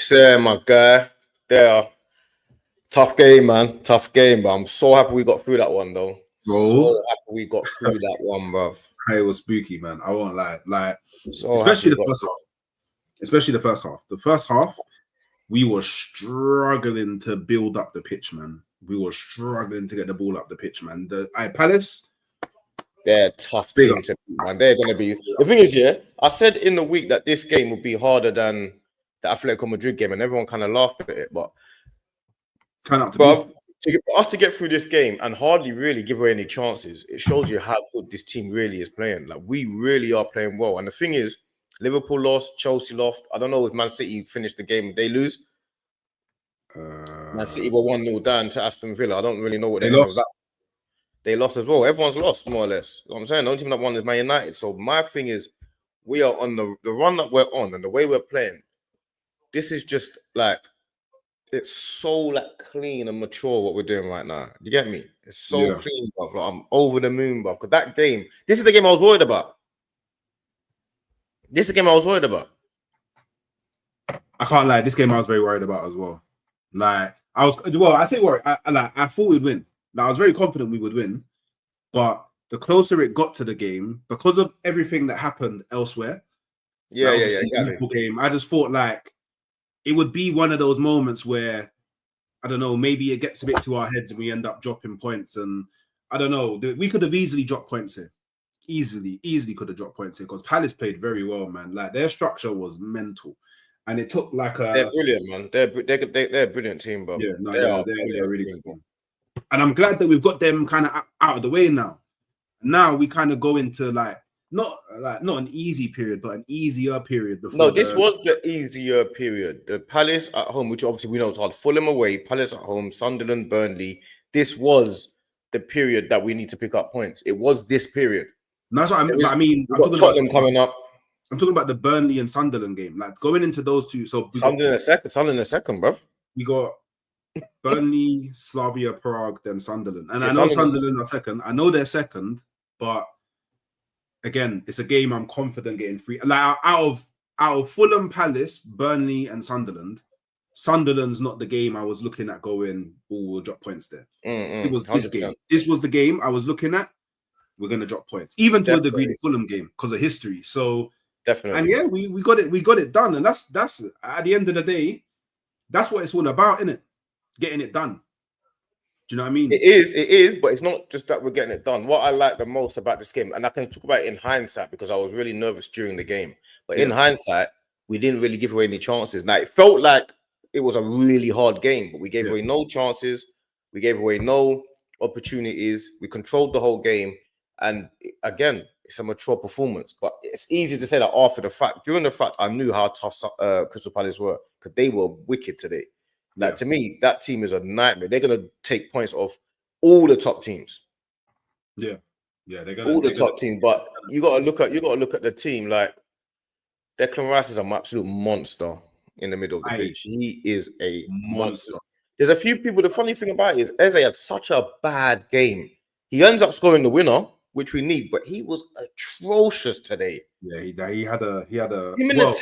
Sir, my guy. There. Tough game, man. Tough game, but I'm so happy we got through that one, though. Bro. So happy we got through that one, bruv. It was spooky, man. I won't lie. Like, So especially the first half. Especially the first half. The first half, we were struggling to build up the pitch, man. We were struggling to get the ball up the pitch, man. The Palace, they're a tough team to beat, man. They're gonna be. The thing is, yeah, I said in the week that this game would be harder than the Atletico Madrid game, and everyone kind of laughed at it. But turn out to for us to get through this game and hardly really give away any chances, it shows you how good this team really is playing. Like, we really are playing well. And the thing is, Liverpool lost, Chelsea lost. I don't know if Man City finished the game. Did they lose? Man City were 1-0 down to Aston Villa. I don't really know what they lost. They lost as well. Everyone's lost, more or less. You know what I'm saying? The only team that won is Man United. So my thing is, we are on the run that we're on and the way we're playing. This is just like, it's so like clean and mature what we're doing right now. You get me? It's so clean, bro. Like, I'm over the moon, bro. Because that game, this is the game I was worried about. This is the game I was worried about. I can't lie. This game I was very worried about as well. Like, I say worried. I thought we'd win. Like, I was very confident we would win. But the closer it got to the game, because of everything that happened elsewhere, exactly. Game, I just thought like it would be one of those moments where, I don't know, maybe it gets a bit to our heads and we end up dropping points. And I don't know, we could have easily dropped points here. Easily could have dropped points here because Palace played very well, man. Like, their structure was mental. And it took like a... They're brilliant, man. They're a brilliant team, bro. Yeah, no, they're really good team. And I'm glad that we've got them kind of out of the way now. Now we kind of go into not an easy period, but an easier period. Before no, this was the easier period. The Palace at home, which obviously we know is hard. Fulham away, Palace at home, Sunderland, Burnley. This was the period that we need to pick up points. It was this period. No, that's what I mean. I'm talking Tottenham coming up. I'm talking about the Burnley and Sunderland game. Like, going into those two. So Sunderland a second, bruv. We got Burnley, Slavia Prague, then Sunderland. And I know Sunderland are second. I know they're second, but again, it's a game I'm confident getting free. Like, out of Fulham, Palace, Burnley, and Sunderland, Sunderland's not the game I was looking at going, we'll drop points there. It was this 100%. Game. This was the game I was looking at. We're gonna drop points, even to a degree, the Fulham game because of history. So definitely, and yeah, we got it done, and that's at the end of the day, that's what it's all about, isn't it? Getting it done. Do you know what I mean? It is, but it's not just that we're getting it done. What I like the most about this game, and I can talk about it in hindsight because I was really nervous during the game, but in hindsight, we didn't really give away any chances. Like, it felt like it was a really hard game, but we gave away no chances. We gave away no opportunities. We controlled the whole game. And again, it's a mature performance, but it's easy to say that after the fact. During the fact, I knew how tough Crystal Palace were because they were wicked today. Like, to me, that team is a nightmare. They're gonna take points off all the top teams. Yeah, they're gonna all the top teams. But you gotta look at the team. Like, Declan Rice is an absolute monster in the middle of the pitch. He is a monster. There's a few people. The funny thing about it is Eze had such a bad game. He ends up scoring the winner, which we need, but he was atrocious today. Yeah, he had a him in the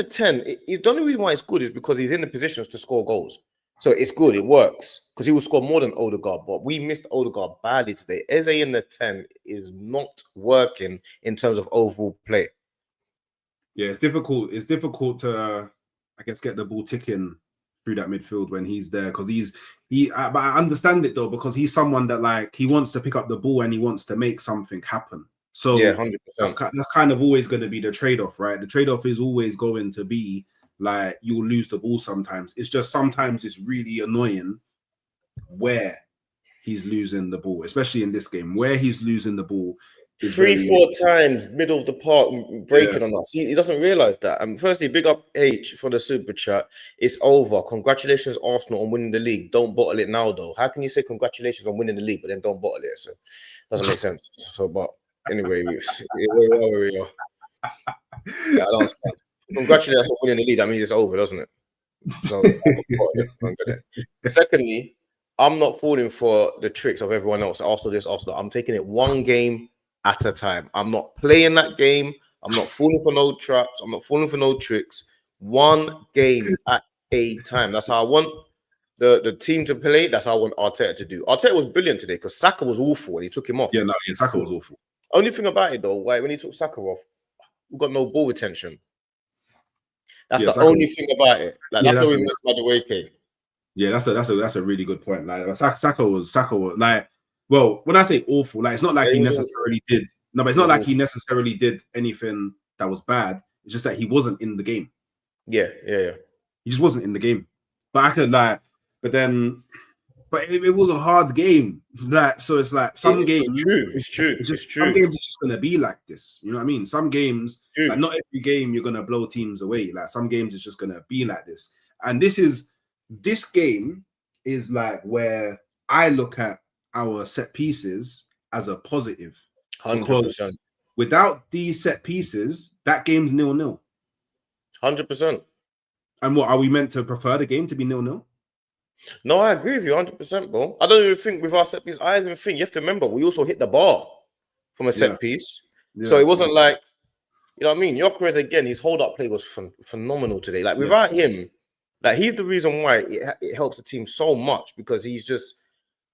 10. The only reason why it's good is because he's in the positions to score goals. So it's good, it works. Because he will score more than Odegaard, but we missed Odegaard badly today. Eze in the 10 is not working in terms of overall play. Yeah, it's difficult. It's difficult to I guess get the ball ticking through that midfield when he's there, because but I understand it though, because he's someone that, like, he wants to pick up the ball and he wants to make something happen. So yeah, 100%. That's kind of always going to be the trade-off, right? The trade-off is always going to be like, you'll lose the ball sometimes. It's just sometimes it's really annoying where he's losing the ball, especially in this game where he's losing the ball. 3-4 times middle of the park breaking on us. He doesn't realize that. And firstly, big up H for the super chat. It's over. Congratulations, Arsenal, on winning the league. Don't bottle it now, though. How can you say congratulations on winning the league, but then don't bottle it? So doesn't make sense. So, but anyway, we are. Yeah, I don't understand. Congratulations on winning the league. That means it's over, doesn't it? So, secondly, I'm not falling for the tricks of everyone else. Arsenal this, Arsenal. I'm taking it one game at a time. I'm not playing that game. I'm not falling for no traps. I'm not falling for no tricks. One game at a time. That's how I want the team to play. That's how I want Arteta to do. Arteta was brilliant today because Saka was awful and he took him off. Yeah, no, yeah, Saka was awful. Only thing about it though, when he took Saka off, we got no ball retention. That's the only thing about it. Like that's what we missed by the way, Kate. Yeah, that's a really good point. Like Saka was like, well, when I say awful, like it's not like he necessarily did. No, but it's not like he necessarily did anything that was bad. It's just that he wasn't in the game. Yeah. He just wasn't in the game. But I could but it was a hard game. So it's like some games. It's true. Some games it's just gonna be like this. You know what I mean? Some games, like not every game you're gonna blow teams away. Like some games it's just gonna be like this. And this game is like where I look at our set pieces as a positive. 100%. Without these set pieces, that game's 0-0. 100%. And what are we meant to prefer the game to be 0-0? No, I agree with you 100%, bro. I don't even think with our set piece, I even think you have to remember we also hit the bar from a set piece. Yeah. So it wasn't like, you know what I mean? Gyökeres again, his hold up play was phenomenal today. Like without him, like he's the reason why it helps the team so much because he's just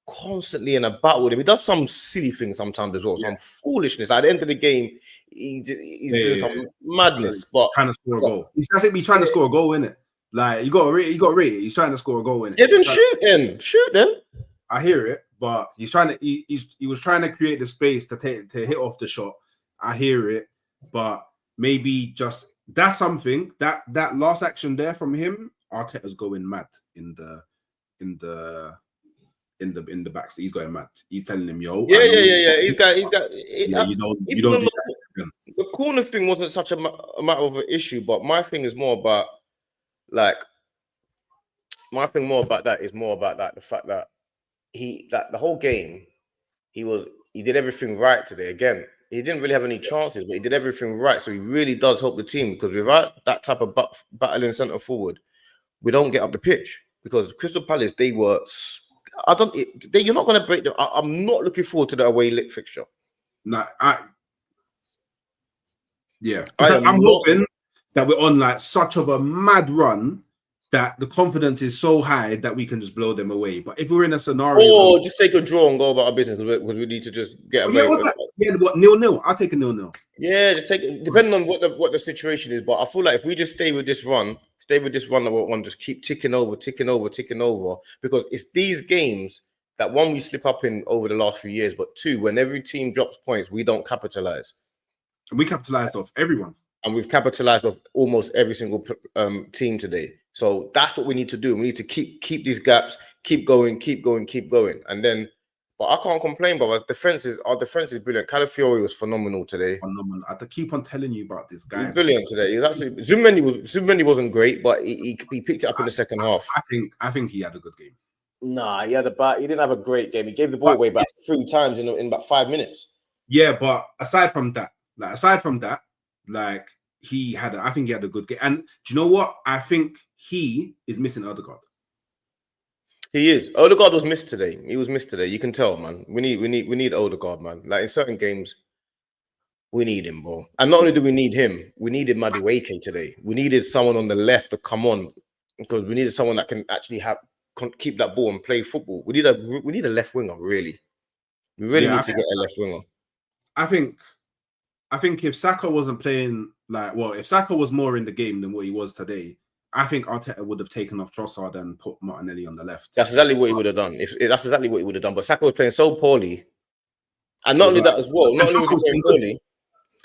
constantly in a battle with him. He does some silly things sometimes as well, some foolishness. At the end of the game, he's doing some madness, but trying to score a goal. He's trying to score a goal, innit? Like you got rate. He's trying to score a goal, innit? Yeah, then shoot him. I hear it, but he's trying to. He was trying to create the space to hit off the shot. I hear it, but maybe just that's something that last action there from him. Arteta's going mad in the back. He's going mad. He's telling him, "Yo, yeah. He's got. You don't do that." The corner thing wasn't such a matter of an issue, but my thing is more about the fact that the whole game he did everything right today. Again, he didn't really have any chances, but he did everything right. So he really does help the team because without that type of battling centre forward, we don't get up the pitch because Crystal Palace they were. You're not going to break them. I'm not looking forward to the away lit fixture. No, I'm hoping that we're on like such of a mad run that the confidence is so high that we can just blow them away. But if we're in a scenario, just take a draw and go about our business because we need to just get away. What 0-0? I'll take a 0-0. Yeah, just take it, depending on what the situation is. But I feel like if we just stay with this run that we're on, just keep ticking over, because it's these games that one we slip up in over the last few years, but two, when every team drops points, we don't capitalize. And we capitalized off everyone. And we've capitalized off almost every single team today. So that's what we need to do. We need to keep these gaps, keep going. And then, but I can't complain, but our defense is brilliant. Calafiori was phenomenal today. Phenomenal. I have to keep on telling you about this guy. He was brilliant today. He was actually Zubimendi wasn't great, but he picked it up in the second half. I think he had a good game. Nah, he didn't have a great game. He gave the ball away back 3 times in about 5 minutes. Yeah, but aside from that, like I think he had a good game. And do you know what? I think he is missing Odegaard. He is. Odegaard was missed today. He was missed today. You can tell, man. We need Odegaard, man. Like in certain games, we need him, bro. And not only do we need him, we needed Madueke today. We needed someone on the left to come on because we needed someone that can actually keep that ball and play football. We need a left winger, really. We really need to get a left winger. I think if Saka wasn't playing if Saka was more in the game than what he was today, I think Arteta would have taken off Trossard and put Martinelli on the left. That's exactly what he would have done. That's exactly what he would have done. But Saka was playing so poorly, and not only that as well. Not only was he playing poorly,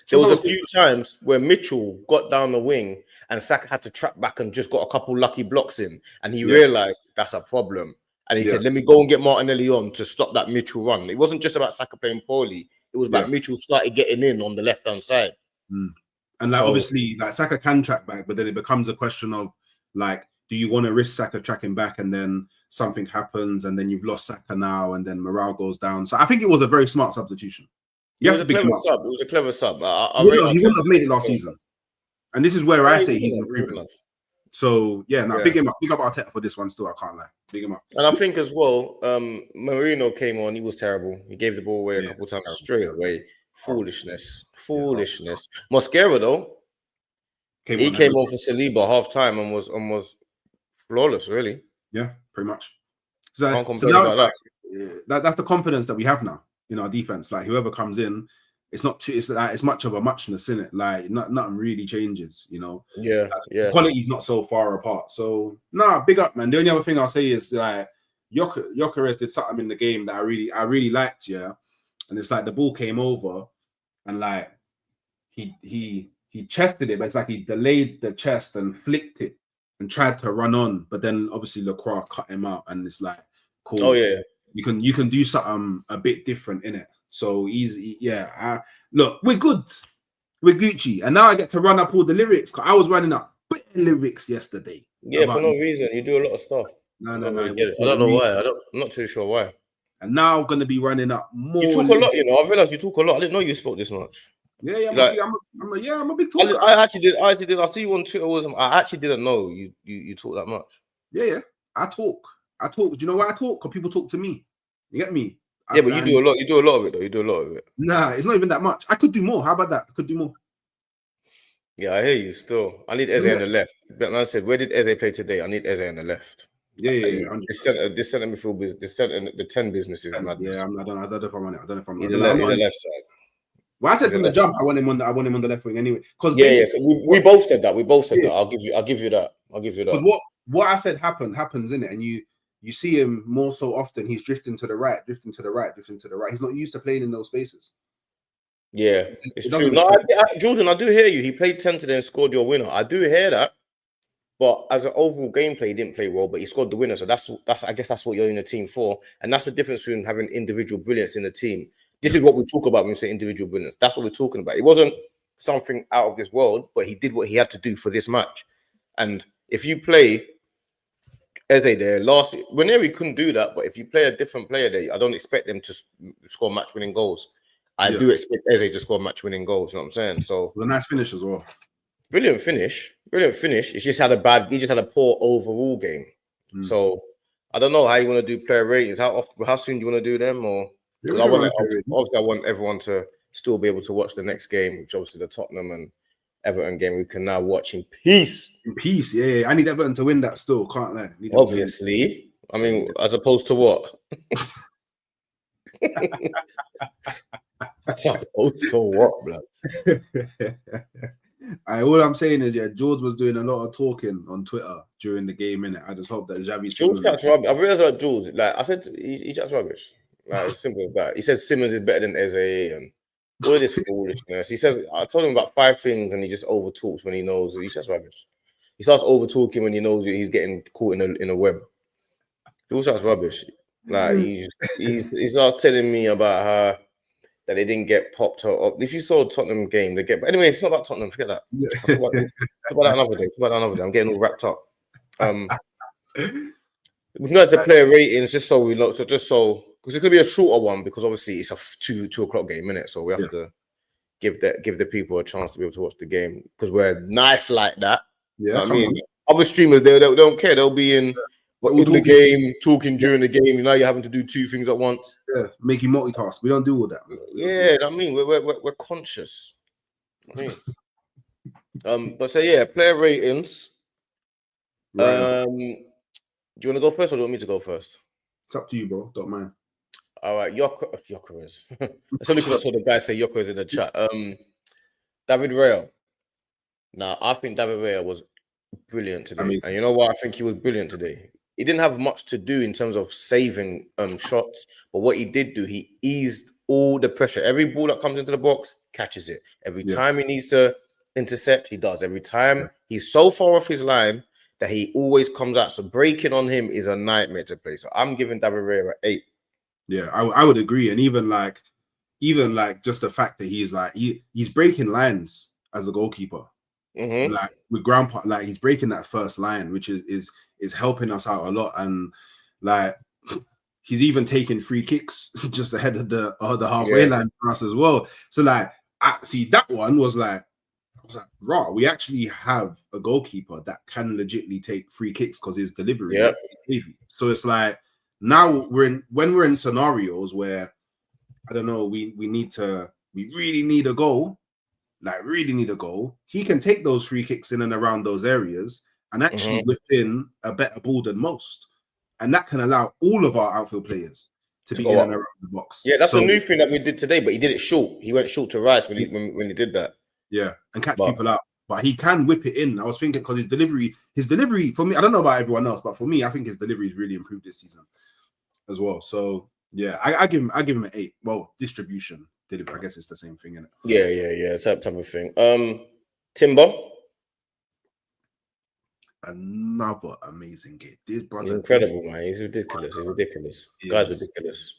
there was a few times where Mitchell got down the wing and Saka had to track back and just got a couple lucky blocks in, and he realised that's a problem. And he said, "Let me go and get Martinelli on to stop that Mitchell run." It wasn't just about Saka playing poorly; it was about Mitchell started getting in on the left hand side. And obviously, Saka can track back, but then it becomes a question of do you want to risk Saka tracking back and then something happens and then you've lost Saka now and then morale goes down? So I think it was a very smart substitution. It was a clever sub. He wouldn't have made it last season. And this is where I say he's improving. So big him up. Big up Arteta for this one still. I can't lie. Big him up. And I think as well, Marino came on. He was terrible. He gave the ball away a couple times straight away. Foolishness. Mosquera though, He came on for Saliba half time and was flawless, really. Yeah, pretty much. So Can't now complain it's about like that's the confidence that we have now in our defense. Like whoever comes in, it's not too. It's like it's much of a muchness in it. Like nothing really changes. You know. Yeah, The quality's not so far apart. So big up, man. The only other thing I'll say is like Gyökeres did something in the game that I really liked. Yeah, and it's like the ball came over, and like he chested it, but it's like he delayed the chest and flicked it and tried to run on, but then obviously Lacroix cut him out, and it's like, cool. Oh yeah, you can do something a bit different in it. So look, we're good, we're Gucci, and now I get to run up all the lyrics. Cause I was running up lyrics yesterday. Yeah, for no reason. You do a lot of stuff. No. I don't know why. I'm not too sure why. And now I'm gonna be running up more. You talk a lot, you know. I realized you talk a lot. I didn't know you spoke this much. Yeah, I'm a big talker. I actually did. I see you on Twitter. I actually didn't know you talk that much. Yeah. I talk. Do you know why I talk? Because people talk to me. You get me? Yeah, but you do a lot. You do a lot of it, though. You do a lot of it. Nah, it's not even that much. I could do more. How about that? I could do more. Yeah, I hear you. Still, I need Eze on the left. But man said, where did Eze play today? I need Eze on the left. Yeah. This centre midfield business, the 10 business is madness. Yeah, I don't know if I'm on it. I don't know if I'm. He's the left side. Well, I said from the jump, I want him on the left wing anyway. Because so we both said that. We both said that. I'll give you that. Because what I said happens in it, and you see him more so often. He's drifting to the right. He's not used to playing in those spaces. Yeah, it's true. No, Jordan, I do hear you. He played 10 today and scored your winner. I do hear that. But as an overall gameplay, he didn't play well, but he scored the winner. So that's I guess that's what you're in the team for. And that's the difference between having individual brilliance in the team. This is what we talk about when we say individual brilliance. That's what we're talking about. It wasn't something out of this world, but he did what he had to do for this match. And if you play Eze there, whenever he couldn't do that, but if you play a different player there, I don't expect them to score match-winning goals. I do expect Eze to score match-winning goals. You know what I'm saying? So it was a nice finish as well. Brilliant finish. He just had a poor overall game. So I don't know how you want to do player ratings. How soon do you want to do them? Or I want everyone to still be able to watch the next game, which obviously the Tottenham and Everton game we can now watch in peace. Yeah. I need Everton to win that still. Can't lie. Obviously. I mean, as opposed to what? As opposed to what, blood? All I'm saying is, George was doing a lot of talking on Twitter during the game, innit? I just hope that Xavi. George chats rubbish. I've realized about George. Like I said, he chats rubbish. Like it's simple as that. He said Simmons is better than Eze and all of this foolishness. He says I told him about 5 things and he just over talks when he knows he chats rubbish. He starts over talking when he knows he's getting caught in a web. George chats rubbish. Like he starts telling me about how that they didn't get popped up. If you saw a Tottenham game, they get. But anyway, it's not about Tottenham. Forget that. Talk about that another day. I'm getting all wrapped up. We can go to player ratings just so we look. Because it's gonna be a shorter one because obviously it's a 2 o'clock game, innit? So we have to give the people a chance to be able to watch the game because we're nice like that. Yeah, you know what I mean, other streamers they don't care. They'll be in. The game, talking during the game, now you're having to do 2 things at once. Yeah, making multitask. We don't do all that. Yeah, I mean, we're conscious. I mean, but so player ratings. Right. Do you want to go first, or do you want me to go first? It's up to you, bro. Don't mind. All right, Gyökeres. It's only because I saw the guy say Gyökeres in the chat. David Raya. Now, I think David Raya was brilliant today, and you know what? I think he was brilliant today. He didn't have much to do in terms of saving shots, but what he did do, he eased all the pressure. Every ball that comes into the box, catches it. Every time he needs to intercept, he does. Every time he's so far off his line that he always comes out. So breaking on him is a nightmare to play. So I'm giving David Raya 8. Yeah, I would agree. And even like just the fact that he's breaking lines as a goalkeeper. Like with Grandpa, like he's breaking that first line, which is helping us out a lot, and like he's even taking free kicks just ahead of the halfway line for us as well. So like, I see that one was like, I was like, raw. We actually have a goalkeeper that can legitimately take free kicks because his delivery is heavy. So it's like now when we're in scenarios where I don't know, we really need a goal. like really need a goal, he can take those free kicks in and around those areas and actually whip in a better ball than most. And that can allow all of our outfield players to be in and around the box. Yeah, that's a new thing that we did today, but he did it short. He went short to Rice when he did that. Yeah, and catch people out. But he can whip it in. I was thinking because his delivery for me, I don't know about everyone else, but for me, I think his delivery has really improved this season as well. So yeah, I give him an 8. Well, distribution, delivery, I guess it's the same thing, isn't it? Yeah, it's that type of thing. Timber. Another amazing game. This brother, he's incredible, man. He's ridiculous. Guy's ridiculous.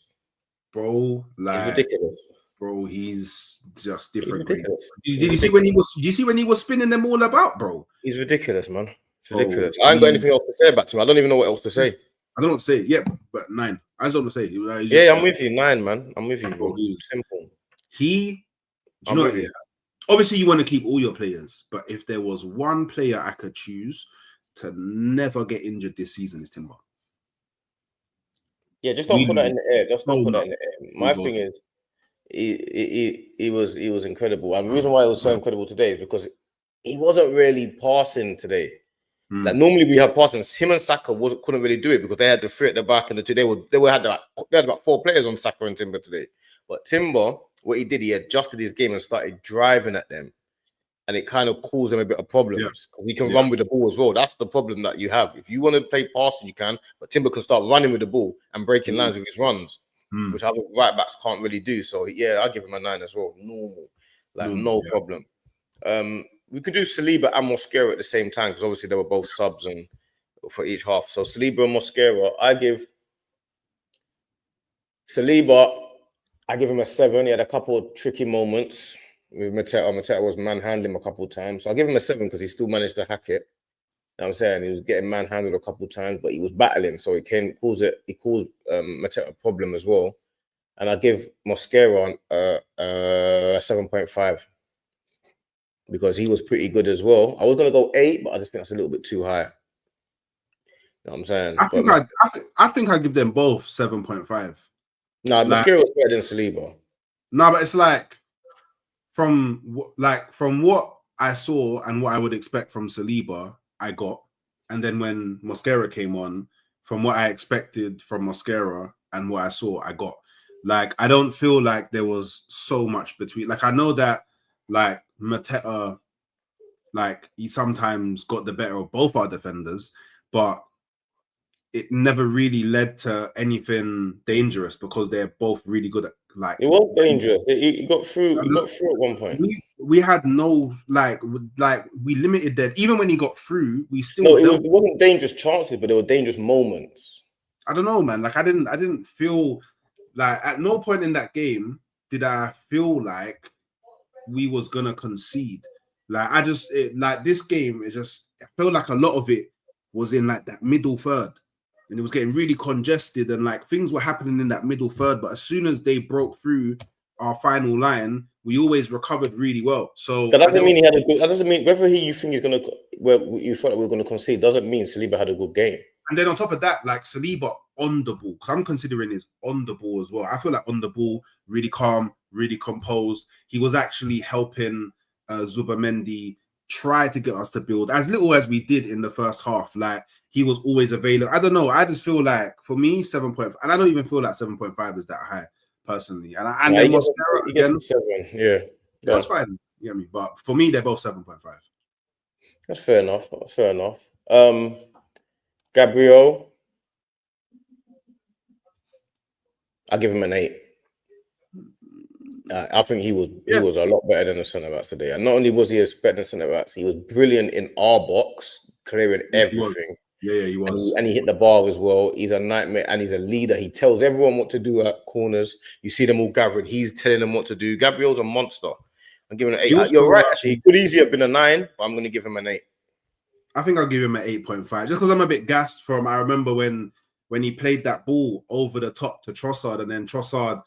Bro, like he's ridiculous. Bro, he's just different. Did you see when he was spinning them all about, bro? He's ridiculous, man. It's ridiculous. I ain't got anything else to say about him. I don't even know what else to say. I don't know what to say. Yeah, but 9. I just don't want to say. I'm with you. 9, man. I'm with you, bro. Simple. Obviously, you want to keep all your players, but if there was one player I could choose to never get injured this season, it's Timber. Yeah, just don't put that in the air. Just don't put that in the air. My thing is, he was incredible, and the reason why he was so incredible today is because he wasn't really passing today. Like normally we have passing. Him and Saka couldn't really do it because they had the 3 at the back and the 2. They had about 4 players on Saka and Timber today. But Timber, what he did, he adjusted his game and started driving at them, and it kind of caused them a bit of problems. He can run with the ball as well. That's the problem that you have. If you want to play passing, you can, but Timber can start running with the ball and breaking lines with his runs, which other right backs can't really do. So yeah, I'll give him a 9 as well. Normal, no problem. We could do Saliba and Mosquera at the same time because obviously they were both subs and for each half. So Saliba and Mosquera, I give Saliba, I give him a 7. He had a couple of tricky moments with Mateta. Mateta was manhandling him a couple of times. So I'll give him a 7 because he still managed to hack it. You know what I'm saying? He was getting manhandled a couple of times, but he was battling. So it caused Mateta a problem as well. And I'll give Mosquera a 7.5. Because he was pretty good as well. I was going to go 8, but I just think that's a little bit too high. You know what I'm saying? I think I give them both 7.5. No, Mosquera was better than Saliba. No, but it's like from what I saw and what I would expect from Saliba, I got. And then when Mosquera came on, from what I expected from Mosquera and what I saw, I got. Like, I don't feel like there was so much between. Like, I know that like Mateta, like he sometimes got the better of both our defenders, but it never really led to anything dangerous because they're both really good at like. It was dangerous. He got through. He got through at one point. We had no like we limited that. Even when he got through, we still. No, it wasn't dangerous chances, but there were dangerous moments. I don't know, man. Like I didn't feel like at no point in that game did I feel like we was gonna concede. Like like this game is just, I feel like a lot of it was in like that middle third, and it was getting really congested, and like things were happening in that middle third. But as soon as they broke through our final line, we always recovered really well. So that doesn't mean he had a good. That doesn't mean whether you think he's gonna where you thought that we were gonna concede doesn't mean Saliba had a good game. And then on top of that, like Saliba on the ball, because I'm considering his on the ball as well. I feel like on the ball, really calm, really composed. He was actually helping Zubamendi try to get us to build as little as we did in the first half. Like he was always available. I don't know. I just feel like for me, 7.5, and I don't even feel like 7.5 is that high personally. And then Mosquera again, 7. Yeah, that's fine. You get me? But for me, they're both 7.5. That's fair enough. That's fair enough. Gabriel, I'll give him an 8. I think he was a lot better than the centre backs today. And not only was he better than centre backs, he was brilliant in our box, clearing everything. He was. And he hit the bar as well. He's a nightmare and he's a leader. He tells everyone what to do at corners. You see them all gathering. He's telling them what to do. Gabriel's a monster. I'm giving him an 8. You're right, actually. He could easily have been a 9, but I'm going to give him an 8. I think I'll give him an 8.5 just because I'm a bit gassed from. I remember when he played that ball over the top to Trossard, and then Trossard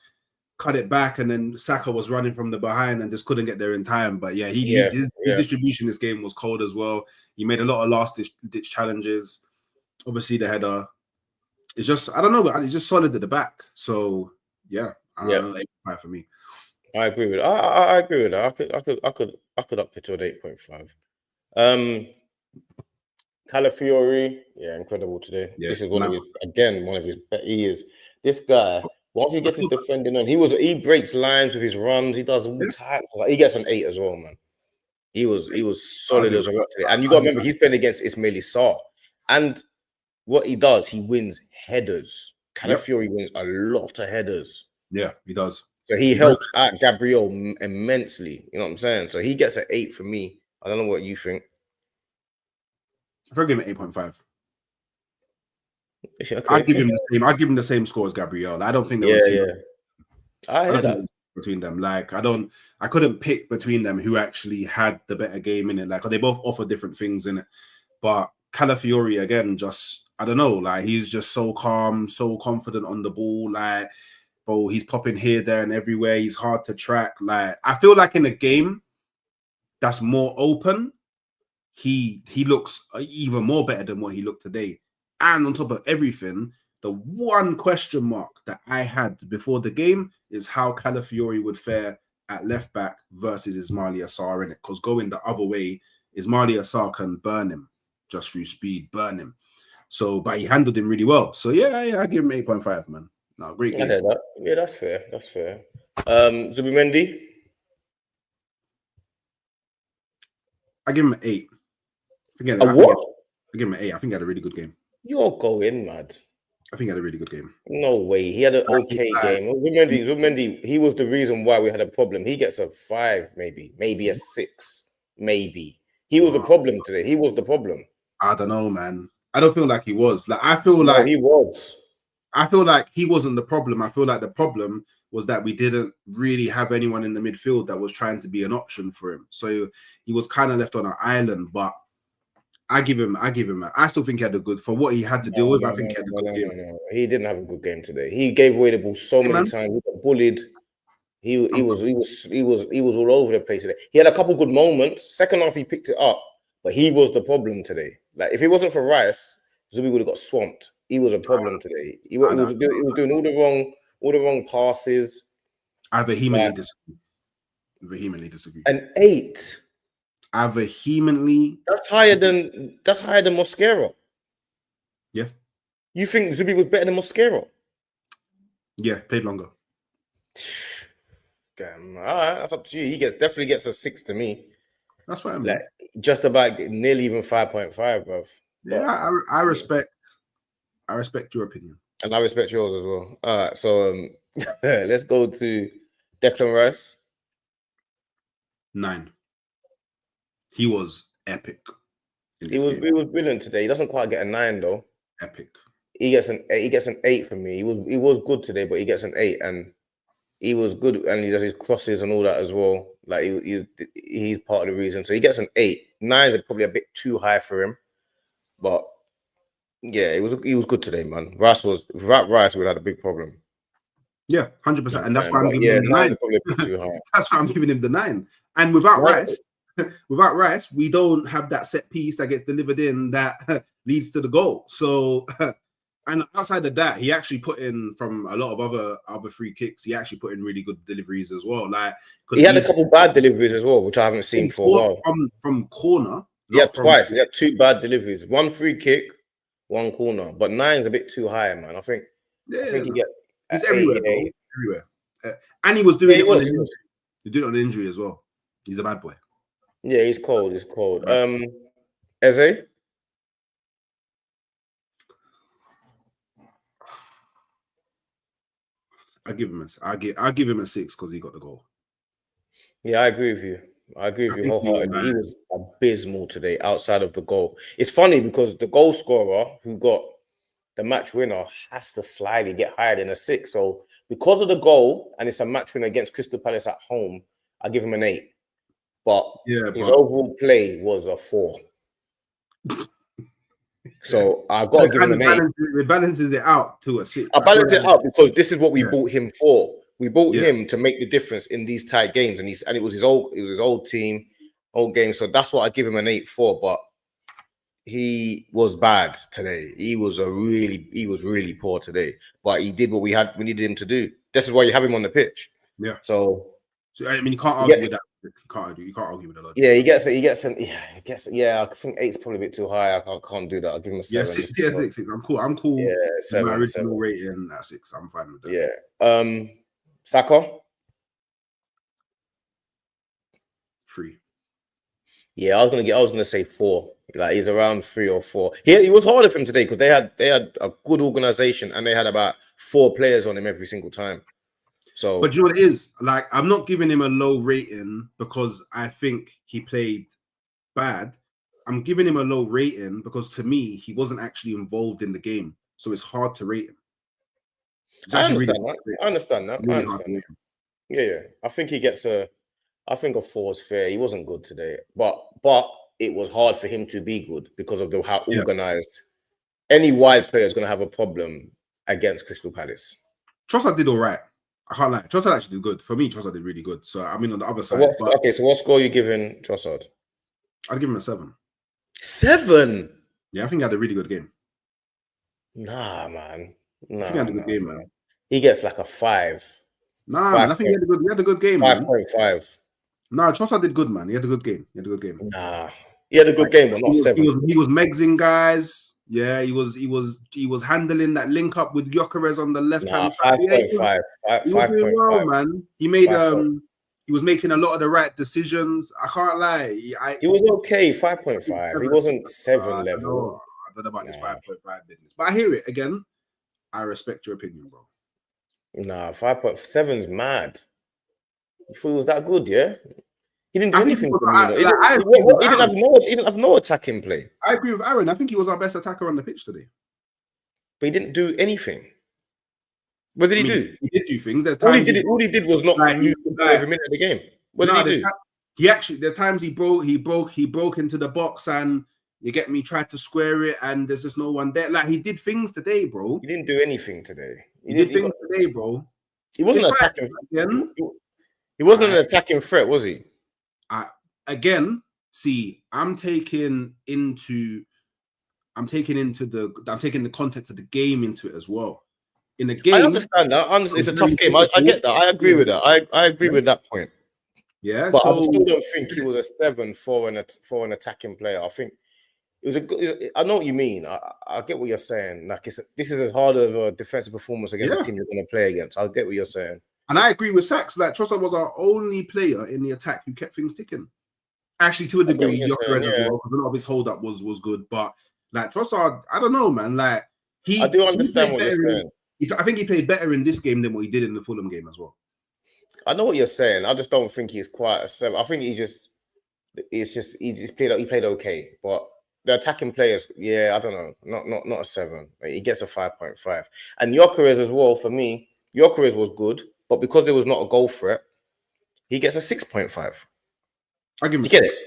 cut it back, and then Saka was running from the behind and just couldn't get there in time. But yeah, his distribution this game was cold as well. He made a lot of last ditch challenges. Obviously, the header. It's just, I don't know, but it's just solid at the back. So yeah, I don't know, 8.5 for me. I agree with. I agree with that. I could up it to an 8.5. Calafiori, yeah, incredible today. Yeah, This is nah, one of his. He is this guy. Once he I gets his feel, defending on, he breaks lines with his runs. He does all yeah, types. Like, he gets an 8 as well, man. He was I'll solid give as it. a rock today. And you got I'll to give remember, it. he's playing against Ismaili Sarr, and what he does, he wins headers. Yep. Calafiori wins a lot of headers. Yeah, he does. So he Very- helps out Gabriel immensely. You know what I'm saying? So he gets an 8 from me. I don't know what you think. If I give him 8.5, Okay. I'd give him the same. I'd give him the same score as Gabriel. I don't think there Yeah, was too. yeah. I I hear don't think that. there was between them. Like I couldn't pick between them who actually had the better game in it. Like they both offer different things in it. But Calafiori again, just I don't know. Like he's just so calm, so confident on the ball. Like, bro, he's popping here, there, and everywhere. He's hard to track. Like I feel like in a game that's more open, he looks even more better than what he looked today. And on top of everything, the one question mark that I had before the game is how Calafiori would fare at left back versus Ismaili Assar in it. Because going the other way, Ismaili Assar can burn him just through speed, burn him. So, but he handled him really well. So yeah, I give him 8.5, man. No, great I game. hear that. Yeah, that's fair. That's fair. Zubimendi. I give him an 8. A what? I give him an 8. I think he had a really good game. You're going mad. I think he had a really good game. No way. He had an okay game. Zubimendi, he was the reason why we had a problem. He gets a 5, maybe a 6, maybe. He was the problem today. He was the problem. I don't know, man. I don't feel like he was. Like I feel No, like he was. I feel like he wasn't the problem. I feel like the problem was that we didn't really have anyone in the midfield that was trying to be an option for him. So he was kind of left on an island. But I still think he had a good for what he had to deal with. I think he had a good game. No. He didn't have a good game today. He gave away the ball so many times. He got bullied. He was all over the place today. He had a couple good moments. Second half, he picked it up, but he was the problem today. Like if it wasn't for Rice, Zubi would have got swamped. He was a problem today. He was doing all the wrong passes. I vehemently disagree. Vehemently disagree. An 8. I vehemently. That's higher than Mosquera. Yeah. You think Zubi was better than Mosquera? Yeah, played longer. Damn, all right, that's up to you. He definitely gets a 6 to me. That's fine. Like just about nearly even 5.5, bro. Yeah, I respect. I respect your opinion, and I respect yours as well. All right, so let's go to Declan Rice. 9. He was epic. He was brilliant today. He doesn't quite get a 9 though. Epic. He gets an 8 from me. He was good today, but he gets an 8, and he was good, and he does his crosses and all that as well. Like he's part of the reason. So he gets an 8. 9 is probably a bit too high for him, but yeah, he was good today, man. Rice without Rice, we'd had a big problem. Yeah, 100%, and that's why I'm giving him the 9. Probably a bit too high. That's why I'm giving him the 9. And without Rice, we don't have that set piece that gets delivered in that leads to the goal. So. And outside of that, he actually put in from a lot of other free kicks. He actually put in really good deliveries as well. Like he had a couple bad deliveries as well, which I haven't seen for a while. From corner, yeah, twice. He had 2 bad deliveries. 1 free kick, 1 corner. But 9's a bit too high, man. I think he's everywhere, everywhere. And he was doing it on an injury. He did it on an injury as well. He's a bad boy. Yeah, he's cold. He's cold. Eze. I'll give him a 6 because he got the goal. Yeah, I agree with you. Wholeheartedly. He was abysmal today outside of the goal. It's funny because the goal scorer who got the match winner has to slightly get higher than a 6. So because of the goal, and it's a match winner against Crystal Palace at home, I give him an 8. But his overall play was a 4. So I got to give him an 8. It balances it out to a 6. I balance it out because this is what we bought him for. We bought him to make the difference in these tight games, and it was his old team, old game. So that's what I give him an 8 for. But he was bad today. He was really poor today. But he did what we needed him to do. This is why you have him on the pitch. Yeah. So So I mean, you can't argue with that. You can't argue with the logic. Yeah, he gets it. Yeah, I think 8's probably a bit too high. I can't do that. I'll give him a 7. Yeah, 6. I'm cool. Yeah, With my original rating at 6. I'm fine with that. Yeah. Saka. 3. Yeah, I was gonna say 4. Like he's around 3 or 4. He was harder for him today because they had a good organization and they had about 4 players on him every single time. So, but you know what it is? Like, I'm not giving him a low rating because I think he played bad. I'm giving him a low rating because to me he wasn't actually involved in the game, so it's hard to rate him. I understand that. Yeah. I think he gets I think a 4 is fair. He wasn't good today, but it was hard for him to be good because of how organized. Any wide player is going to have a problem against Crystal Palace. Trossard did all right. I can't lie. Trossard actually did good. For me, Trossard did really good. So, I mean, on the other side. So what score are you giving Trossard? I'd give him a 7. 7? Yeah, I think he had a really good game. Nah, man. I think he had a good game, man. He gets like a 5. Nah, man, I think he had a good game, 5.5. Nah, Trossard did good, man. He had a good game. Nah, he had a good game, but not 7. He was megsing guys. Yeah, he was handling that link up with Gyökeres on the left hand side. 5.5. He was doing well, man. He made he was making a lot of the right decisions. I can't lie. He was okay, 5.5. He wasn't 7 level. I don't know about this 5.5 business, but I hear it again. I respect your opinion, bro. Nah, 5.7's mad. You thought he was that good, yeah? He didn't do anything for me. He didn't have no attacking play. I agree with Aaron. I think he was our best attacker on the pitch today. But he didn't do anything. What did he do? He did do things. All he did was not every minute of the game. What did he do? He actually, there's times he broke into the box and you get me, tried to square it and there's just no one there. Like, he did things today, bro. He didn't do anything today. He did things today, bro. He wasn't attacking. He wasn't an attacking threat, was he? Again, see, I'm taking the context of the game into it as well. In the game, I understand that. It's a tough game. I get that. I agree with that. I agree with that point. Yeah, but I still don't think he was a 7 for an attacking player. I think it was a good. I know what you mean. I get what you're saying. Like, this is as hard of a defensive performance against the team you're going to play against. I get what you're saying. And I agree with Sachs. Like, Trossard was our only player in the attack who kept things ticking. Actually, to a degree, Gyökeres as well, because a lot of his hold up was good. But like Trossard, I don't know, man. Like, I do understand what you're saying. I think he played better in this game than what he did in the Fulham game as well. I know what you're saying. I just don't think he's quite a 7. I think he played okay, but the attacking players, I don't know, not a 7. He gets a 5.5. And Gyökeres as well, for me, Gyökeres was good, but because there was not a goal threat, he gets a 6.5. I give him a 6.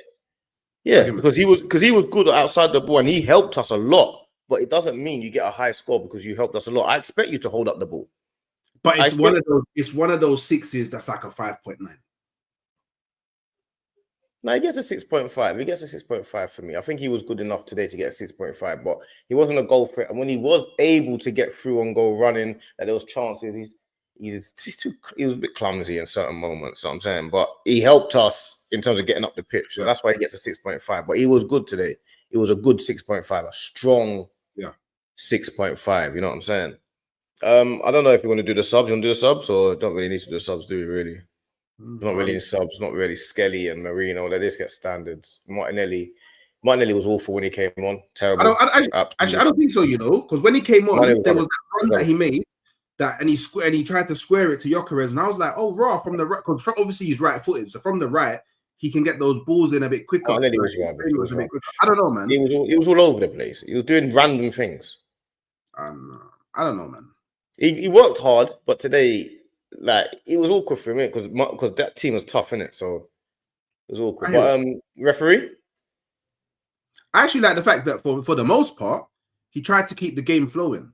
Yeah, because he was good outside the ball and he helped us a lot. But it doesn't mean you get a high score because you helped us a lot. I expect you to hold up the ball. But it's one of those 6s that's like a 5.9. No, he gets a 6.5. He gets a 6.5 for me. I think he was good enough today to get a 6.5, but he wasn't a goal threat. And when he was able to get through and go running, that there was chances, he was a bit clumsy in certain moments, you know what I'm saying? But he helped us in terms of getting up the pitch. So that's why he gets a 6.5. But he was good today. It was a good 6.5, a strong 6.5. You know what I'm saying? I don't know if you want to do the subs. You want to do the subs, or don't really need to do the subs, do we really? Not really in subs, not really. Skelly and Marino, they just get standards. Martinelli was awful when he came on. Terrible. I don't think so, you know, because when he came on, there was that run that he made. And he tried to square it to Gyökeres, and I was like, oh, raw from the right, because obviously he's right-footed, so from the right he can get those balls in a bit quicker. I don't know, man. He was all over the place. He was doing random things. I don't know, man. He worked hard, but today, like, it was awkward for me because that team was tough, innit? So it was awkward. But referee, I actually like the fact that for the most part, he tried to keep the game flowing.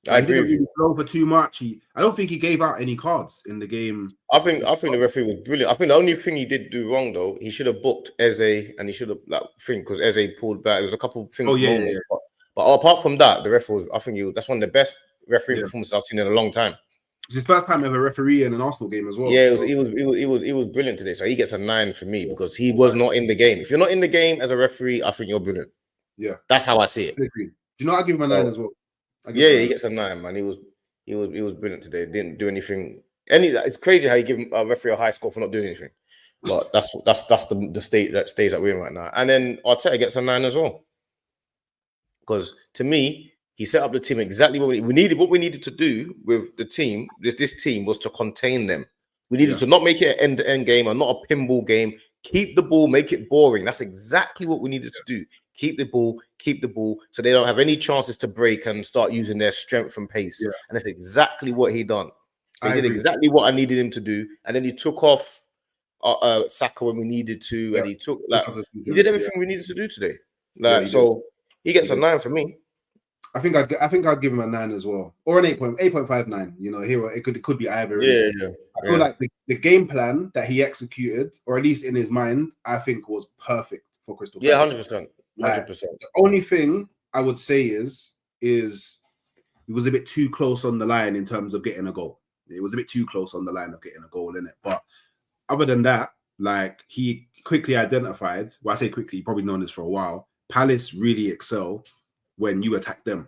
I agree with you. He didn't really flow for too much. I don't think he gave out any cards in the game. I think the referee was brilliant. I think the only thing he did do wrong though, he should have booked Eze, and he should have because Eze pulled back. There was a couple things. Oh yeah. But apart from that, the referee was, that's one of the best referee performances I've seen in a long time. It's his first time ever refereeing an Arsenal game as well. Yeah, so. he was brilliant today. So he gets a 9 for me because he was not in the game. If you're not in the game as a referee, I think you're brilliant. Yeah, that's how I see it. I agree. Do you know? I give him a 9 as well. Yeah, he gets a 9, man. He was brilliant today. Didn't do anything. It's crazy how you give a referee a high score for not doing anything. But that's the stage that we're in right now. And then Arteta gets a 9 as well. Because to me, he set up the team exactly what we needed. What we needed to do with the team, this team, was to contain them. We needed to not make it an end-to-end game or not a pinball game. Keep the ball, make it boring. That's exactly what we needed to do. Keep the ball, so they don't have any chances to break and start using their strength and pace. Yeah. And that's exactly what he done. So he did exactly what I needed him to do. And then he took off Saka when we needed to, and he did everything we needed to do today. He gets a 9 for me. I think I'd give him a 9 as well, or an 8.59. You know, here it could be either. Yeah. I feel like the game plan that he executed, or at least in his mind, I think was perfect for Crystal Palace. Yeah, 100%. The only thing I would say is he was a bit too close on the line in terms of getting a goal. It was a bit too close on the line of getting a goal in it. But other than that, like, he quickly identified. Well, I say quickly, you've probably known this for a while. Palace really excel when you attack them.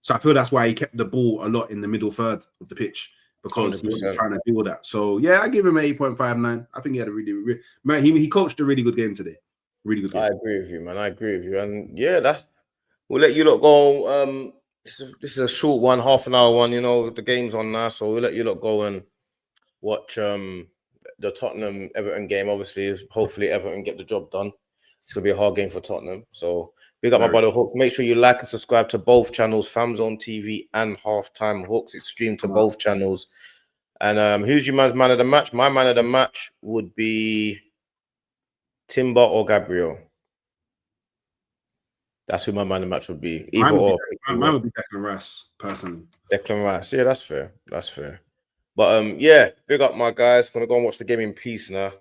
So I feel that's why he kept the ball a lot in the middle third of the pitch, because 100%. He wasn't trying to deal with that. So yeah, I give him an 8.59. I think he had a really man. He coached a really good game today. Really good game. I agree with you, man. I agree with you. And yeah, we'll let you lot go. This is a short one, half an hour one. You know, the game's on now, so we'll let you lot go and watch the Tottenham Everton game. Obviously, hopefully Everton get the job done. It's gonna be a hard game for Tottenham. So big up my brother Hook. Make sure you like and subscribe to both channels, FamZone TV and Halftime Hooks. It's streamed to both channels. And who's your man's man of the match? My man of the match would be Timber or Gabriel. That's who my man of the match would be. Either or. Mine would be Declan Rice, personally. Declan Rice. Yeah, that's fair. That's fair. But yeah, big up my guys. Gonna go and watch the game in peace now.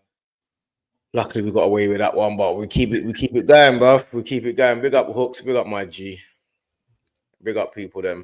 Luckily, we got away with that one, but we keep it going, bro. We keep it going. Big up Hooks. Big up my G. Big up people, them.